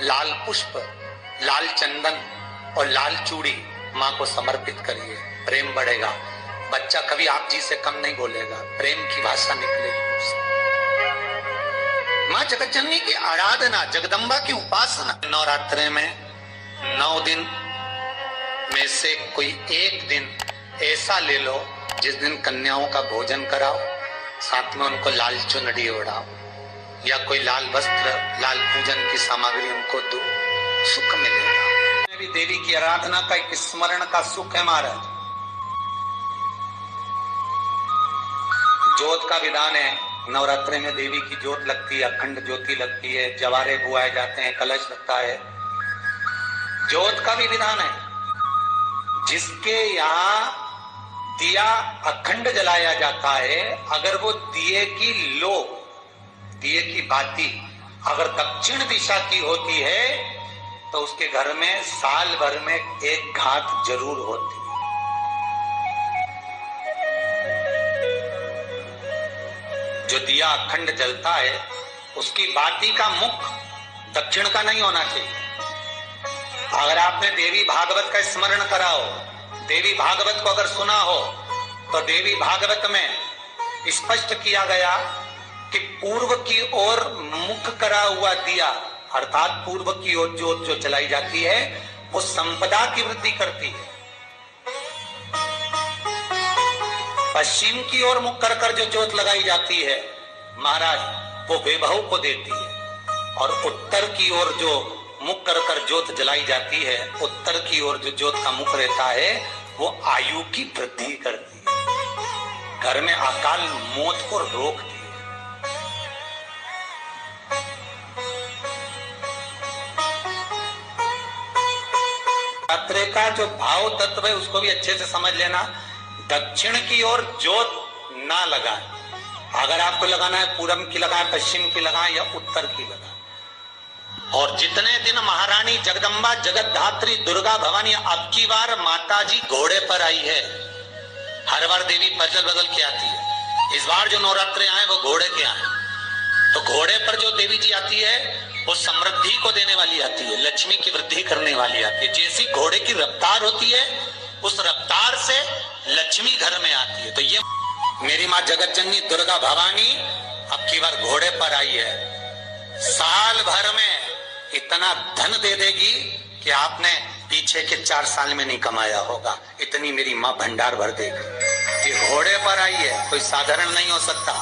लाल पुष्प, लाल चंदन और लाल चूड़ी माँ को समर्पित करिए, प्रेम बढ़ेगा। बच्चा कभी आप जी से कम नहीं बोलेगा, प्रेम की भाषा निकलेगी उससे। माँ जगत जननी की आराधना, जगदम्बा की उपासना। नवरात्रे में 9 दिन में से कोई एक दिन ऐसा ले लो जिस दिन कन्याओं का भोजन कराओ, साथ में उनको लाल चुनरी ओढ़ाओ या कोई लाल वस्त्र, लाल पूजन की सामग्री उनको दो, सुख मिलेगा। भी देवी की आराधना का एक स्मरण का सुख है महाराज। ज्योत का विधान है, नवरात्रि में देवी की ज्योत लगती है, अखंड ज्योति लगती है, जवारे बुआए जाते हैं, कलश लगता है। ज्योत का भी विधान है, जिसके यहाँ दिया अखंड जलाया जाता है, अगर वो दिए की लो, दिए की बाती अगर दक्षिण दिशा की होती है तो उसके घर में साल भर में एक घात जरूर होती है। जो दिया अखंड जलता है उसकी बाती का मुख दक्षिण का नहीं होना चाहिए। अगर आपने देवी भागवत का स्मरण करा हो, देवी भागवत को अगर सुना हो, तो देवी भागवत में स्पष्ट किया गया कि पूर्व की ओर मुख करा हुआ दिया, अर्थात पूर्व की ओर ज्योत जो जलाई जाती है वो संपदा की वृद्धि करती है। पश्चिम की ओर मुख कर कर जो ज्योत लगाई जाती है महाराज वो वैभव को देती है, और उत्तर की ओर जो मुख कर कर ज्योत जलाई जाती है, उत्तर की ओर जो ज्योत का मुख रहता है वो आयु की वृद्धि करती है, घर में अकाल मौत को रोकती है। नवरात्रि का जो भाव तत्व है उसको भी अच्छे से समझ लेना। दक्षिण की ओर ज्योत ना लगाएं, अगर आपको लगाना है पूरब की लगाएं, पश्चिम की लगाएं या उत्तर की लगाएं। और जितने दिन महारानी जगदम्बा जगतधात्री दुर्गा भवानी, अब की बार माता जी घोड़े पर आई है, हर बार देवी बदल बदल के आती है, इस बार जो नवरात्रे आए वो घोड़े के आए। तो घोड़े पर जो देवी जी आती है वो समृद्धि को देने वाली आती है, लक्ष्मी की वृद्धि करने वाली आती है। जैसी घोड़े की रफ्तार होती है उस रफ्तार से लक्ष्मी घर में आती है। तो ये मेरी माँ जगत जननी दुर्गा भवानी अब की बार घोड़े पर आई है, साल भर में इतना धन दे देगी कि आपने पीछे के 4 साल में नहीं कमाया होगा, इतनी मेरी माँ भंडार भर देगी। ये घोड़े पर आई है, कोई साधारण नहीं हो सकता।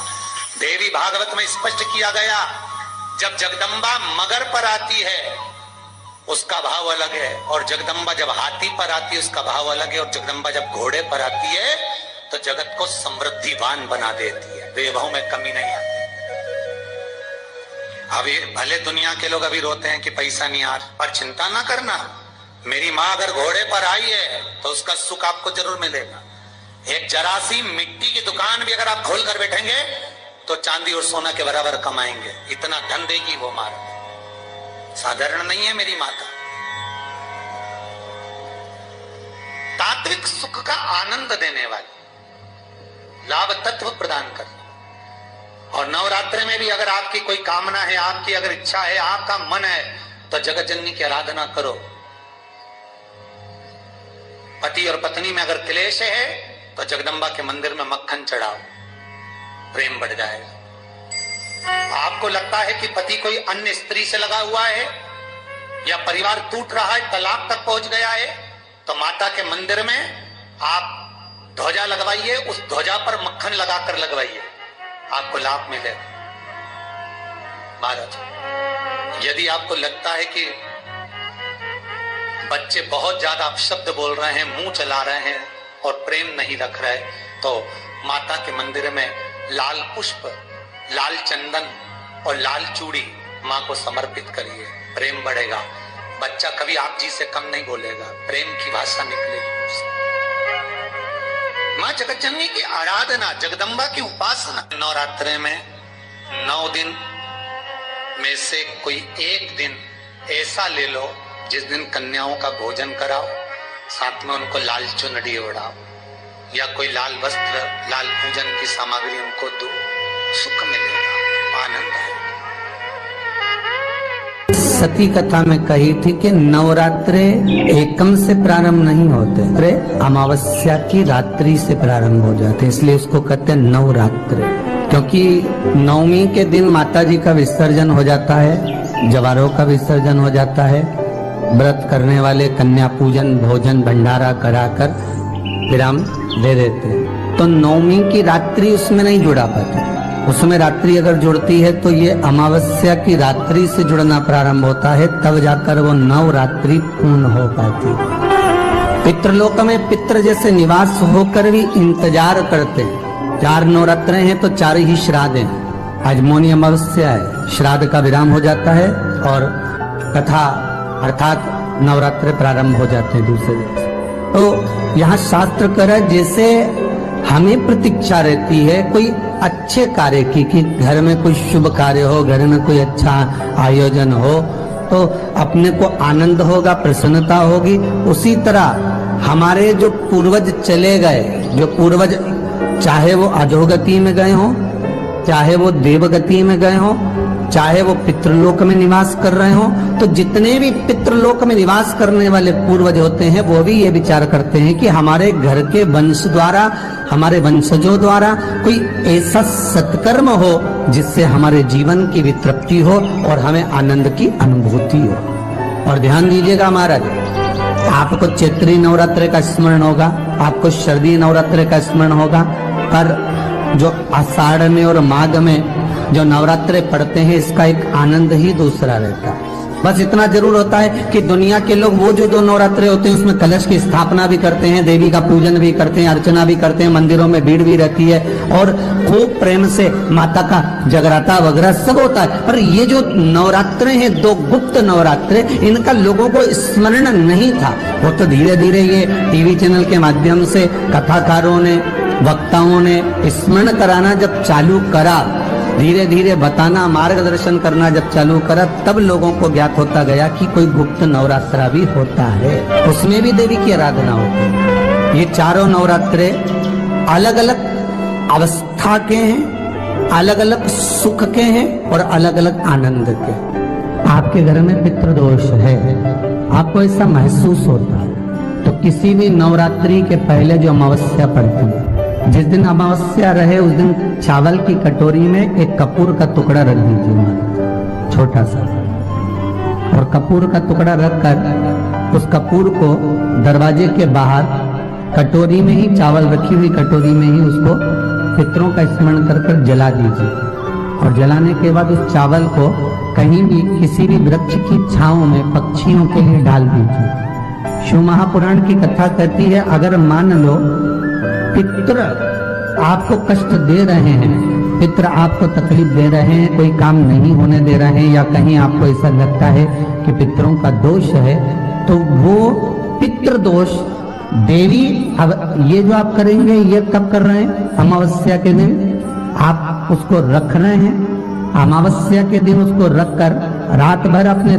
देवी भागवत में स्पष्ट किया गया, जब जगदम्बा मगर पर आती है उसका भाव अलग है, और जगदम्बा जब हाथी पर आती है उसका भाव अलग है, और जगदम्बा जब घोड़े पर आती है तो जगत को समृद्धिवान बना देती है, वैभव में कमी नहीं आती। अभी भले दुनिया के लोग अभी रोते हैं कि पैसा नहीं आ रहा, पर चिंता ना करना, मेरी माँ अगर घोड़े पर आई है तो उसका सुख आपको जरूर मिलेगा। एक जरा सी मिट्टी की दुकान भी अगर आप खोल कर बैठेंगे तो चांदी और सोना के बराबर कमाएंगे, इतना धन देगी वो माँ, साधारण नहीं है मेरी माता। तात्विक सुख का आनंद देने वाली, लाभ तत्व प्रदान करने। और नवरात्रि में भी अगर आपकी कोई कामना है, आपकी अगर इच्छा है, आपका मन है, तो जगत जननी की आराधना करो। पति और पत्नी में अगर क्लेश है तो जगदम्बा के मंदिर में मक्खन चढ़ाओ, प्रेम बढ़ जाएगा। आपको लगता है कि पति कोई अन्य स्त्री से लगा हुआ है या परिवार टूट रहा है, तलाक तक पहुंच गया है, तो माता के मंदिर में आप ध्वजा लगवाइए, उस ध्वजा पर मक्खन लगाकर लगवाइए, आपको लाभ मिलेगा। महाराज यदि आपको लगता है कि बच्चे बहुत ज्यादा अपशब्द बोल रहे हैं, मुंह चला रहे हैं और प्रेम नहीं रख रहे, तो माता के मंदिर में लाल पुष्प, लाल चंदन और लाल चूड़ी माँ को समर्पित करिए, प्रेम बढ़ेगा। बच्चा कभी आप जी से कम नहीं बोलेगा, प्रेम की भाषा निकलेगी उससे। माँ जगत जननी की आराधना, जगदम्बा की उपासना। नवरात्रे में 9 दिन में से कोई एक दिन ऐसा ले लो जिस दिन कन्याओं का भोजन कराओ, साथ में उनको लाल चुनरी ओढ़ाओ या कोई लाल वस्त्र, लाल पूजन की सामग्री उनको दो, सुख मिलेगा, आनंद है। सती कथा में कही थी कि नवरात्रे एकम से प्रारंभ नहीं होते, अरे अमावस्या की रात्रि से प्रारंभ हो जाते, इसलिए उसको कहते हैं नवरात्रे। क्योंकि नवमी के दिन माता जी का विसर्जन हो जाता है, जवारों का विसर्जन हो जाता है, व्रत करने वाले कन्या पूजन भोजन भंडारा कराकर विराम दे देते हैं। तो नवमी की रात्रि उसमें नहीं जुड़ा पाती, उसमें रात्रि अगर जुड़ती है तो ये अमावस्या की रात्रि से जुड़ना प्रारंभ होता है, तब जाकर वो नवरात्रि पूर्ण हो पाती है। पितृलोक में पितृ जैसे निवास होकर भी इंतजार करते हैं। 4 नवरात्रे हैं तो 4 ही श्राद्ध हैं। आज मौनी अमावस्या है, श्राद्ध का विराम हो जाता है और कथा अर्थात नवरात्रे प्रारंभ हो जाते हैं दूसरे दिन। तो यहाँ शास्त्र कह रहा है जैसे हमें प्रतीक्षा रहती है कोई अच्छे कार्य की, कि घर में कोई शुभ कार्य हो, घर में कोई अच्छा आयोजन हो तो अपने को आनंद होगा, प्रसन्नता होगी। उसी तरह हमारे जो पूर्वज चले गए, जो पूर्वज चाहे वो अधोगति में गए हों, चाहे वो देवगति में गए हों, चाहे वो पितृलोक में निवास कर रहे हों, तो जितने भी पितृलोक में निवास करने वाले पूर्वज होते हैं वो भी ये विचार करते हैं कि हमारे घर के वंश द्वारा, हमारे वंशजों द्वारा कोई ऐसा सत्कर्म हो जिससे हमारे जीवन की वितृप्ति हो और हमें आनंद की अनुभूति हो। और ध्यान दीजिएगा महाराज, आपको चैत्री नवरात्रि का स्मरण होगा, आपको शरदी नवरात्रि का स्मरण होगा, पर जो आषाढ़ में और माघ में जो नवरात्रे पढ़ते हैं इसका एक आनंद ही दूसरा रहता है। बस इतना जरूर होता है कि दुनिया के लोग वो जो 2 नवरात्रे होते हैं उसमें कलश की स्थापना भी करते हैं, देवी का पूजन भी करते हैं, अर्चना भी करते हैं, मंदिरों में भीड़ भी रहती है और खूब प्रेम से माता का जगराता वगैरह सब होता है। पर ये जो नवरात्रे हैं 2 गुप्त नवरात्रे, इनका लोगों को स्मरण नहीं था। वो तो धीरे धीरे ये टीवी चैनल के माध्यम से कथाकारों ने, वक्ताओं ने स्मरण कराना जब चालू करा, धीरे धीरे बताना, मार्गदर्शन करना जब चालू करा, तब लोगों को ज्ञात होता गया कि कोई गुप्त नवरात्रा भी होता है, उसमें भी देवी की आराधना होती है। ये 4 नवरात्रे अलग अलग अवस्था के हैं, अलग अलग सुख के हैं और अलग अलग आनंद के। आपके घर में पितृदोष है, आपको ऐसा महसूस होता है, तो किसी भी नवरात्रि के पहले जो अमावस्या पड़ती है, जिस दिन अमावस्या रहे उस दिन चावल की कटोरी में एक कपूर का टुकड़ा रख दीजिए, छोटा सा, और कपूर का टुकड़ा रखकर उस कपूर को दरवाजे के बाहर कटोरी में ही, चावल रखी हुई कटोरी में ही उसको पितरों का स्मरण कर कर जला दीजिए। और जलाने के बाद उस चावल को कहीं भी किसी भी वृक्ष की छांव में पक्षियों के लिए डाल दीजिए। शिव महापुराण की कथा कहती है, अगर मान लो पितृ आपको कष्ट दे रहे हैं, पितृ आपको तकलीफ दे रहे हैं, कोई काम नहीं होने दे रहे हैं, या कहीं आपको ऐसा लगता है कि पितरों का दोष है, तो वो पितृ दोष देवी, अब ये जो आप करेंगे ये कब कर रहे हैं? अमावस्या के दिन आप उसको रख रहे हैं, अमावस्या के दिन उसको रखकर रात भर अपने